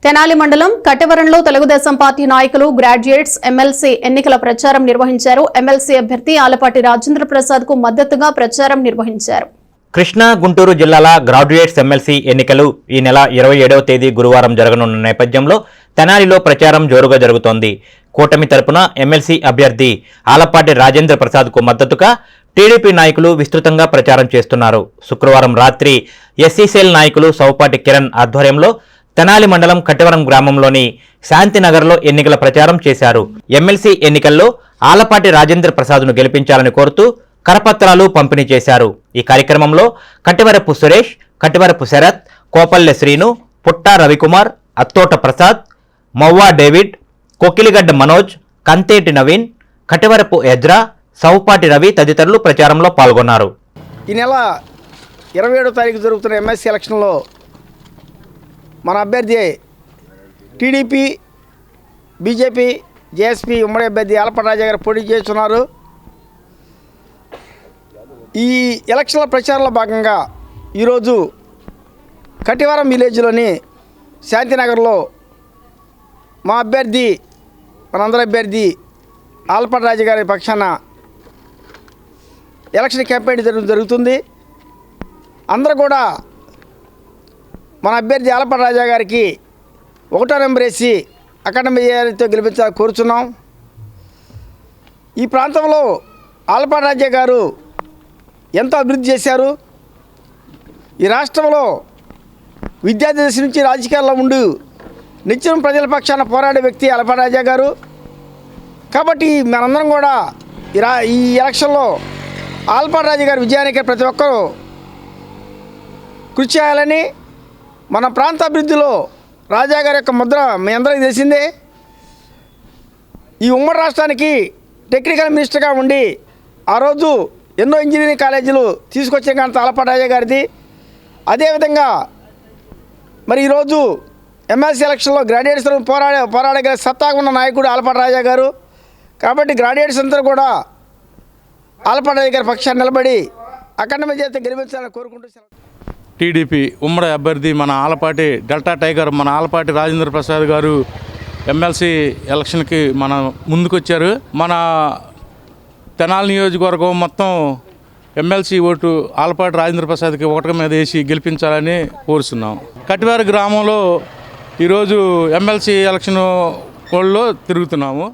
తెనాలి మండలం కట్టవరంలో తెలుగుదేశం పార్టీ నాయకులు graduates MLC ఎన్నికల ప్రచారం నిర్వహించారు. ఎమ్మెల్సీ అభ్యర్థి ఆలపాటి రాజేంద్ర ప్రసాద్ కు మద్దతుగా ప్రచారం నిర్వహించారు. కృష్ణా, గుంటూరు జిల్లాల గ్రాడ్యుయేట్స్ ఎమ్మెల్సీ ఎన్నికలు ఈ నెల 27వ తేదీ గురువారం జరగనున్న నేపథ్యంలో తెనాలిలో ప్రచారం జోరుగా జరుగుతోంది. కూటమి తరపున ఎమ్మెల్సీ అభ్యర్థి ఆలపాటి రాజేంద్ర ప్రసాద్ కు మద్దతుగా టీడీపీ నాయకులు విస్తృతంగా ప్రచారం చేస్తున్నారు. శుక్రవారం రాత్రి ఎస్సీసీఎల్ నాయకులు సౌపాటి కిరణ్ ఆధ్వర్యంలో తెనాలి మండలం కట్టవరం గ్రామంలోని శాంతినగర్లో ఎన్నికల ప్రచారం చేశారు. ఎమ్మెల్సీ ఎన్నికల్లో ఆలపాటి రాజేంద్ర ప్రసాద్ను గెలిపించాలని కోరుతూ కరపత్రాలు పంపిణీ చేశారు. ఈ కార్యక్రమంలో కట్టివరపు సురేష్, కట్టివరపు శరత్, కోపల్లె శ్రీను, పుట్టా రవికుమార్, అత్తోట ప్రసాద్, మవ్వా డేవిడ్, కొకిలిగడ్డ మనోజ్, కంతేటి నవీన్, కట్టివరపు ఎజ్రా, సౌపాటి రవి తదితరులు ప్రచారంలో పాల్గొన్నారు. ఈ నెల 27వ తారీఖు జరుగుతున్న ఎమ్మెల్సీ ఎలక్షన్లో మన అభ్యర్థి టీడీపీ, బీజేపీ, జేఎస్పీ ఉమ్మడి అభ్యర్థి ఆలపాటి రాజా గారు పోటీ చేస్తున్నారు. ఈ ఎలక్షన్ల ప్రచారంలో భాగంగా ఈరోజు కట్టివరం విలేజ్లోని శాంతినగర్లో మా అభ్యర్థి, మనందరి అభ్యర్థి ఆలపాటి రాజా గారి పక్షాన ఎలక్షన్ క్యాంపెయిన్ జరుగుతుంది. అందరూ కూడా మన అభ్యర్థి ఆలపాటి రాజా గారికి 1వ నెంబర్ వేసి అఖండ మెజారిటీతో గెలిపించాలని కోరుచున్నాం. ఈ ప్రాంతంలో ఆలపాటి రాజా గారు ఎంతో అభివృద్ధి చేశారు. ఈ రాష్ట్రంలో విద్యార్థి దశ నుంచి రాజకీయాల్లో ఉండి నిత్యం ప్రజల పక్షాన పోరాడే వ్యక్తి ఆలపాటి రాజా గారు. కాబట్టి మనందరం కూడా ఈ ఎలక్షన్లో ఆలపాటి రాజా గారి విజయానికి ప్రతి ఒక్కరూ కృషి చేయాలని, మన ప్రాంత అభివృద్ధిలో రాజా గారి యొక్క ముద్ర మీ అందరికీ తెలిసిందే. ఈ ఉమ్మడి రాష్ట్రానికి టెక్నికల్ మినిస్టర్గా ఉండి ఆ రోజు ఎన్నో ఇంజనీరింగ్ కాలేజీలు తీసుకొచ్చే కానీ ఆలపాటి రాజా గారిది. అదేవిధంగా మరి ఈరోజు ఎమ్మెల్సీ ఎలక్షన్లో గ్రాడ్యుయేట్స్ పోరాడగల సత్తాగా ఉన్న నాయకుడు ఆలపాటి రాజా గారు. కాబట్టి గ్రాడ్యుయేట్స్ అందరూ కూడా ఆలపాటి రాజా గారి పక్షాన్ని నిలబడి అఖండ మెజారిటీతో గెలిపించాలని కోరుకుంటూ టీడీపీ ఉమ్మడి అభ్యర్థి మన ఆలపాటి డెల్టా టైగర్ మన ఆలపాటి రాజేంద్ర ప్రసాద్ గారు ఎమ్మెల్సీ ఎలక్షన్కి మన ముందుకొచ్చారు. మన తెనాలి నియోజకవర్గం మొత్తం ఎమ్మెల్సీ ఓటు ఆలపాటి రాజేంద్ర ప్రసాద్కి 1 మీద వేసి గెలిపించాలని కోరుతున్నాం. కట్టివారి గ్రామంలో ఈరోజు ఎమ్మెల్సీ ఎలక్షన్ కోడ్లో తిరుగుతున్నాము.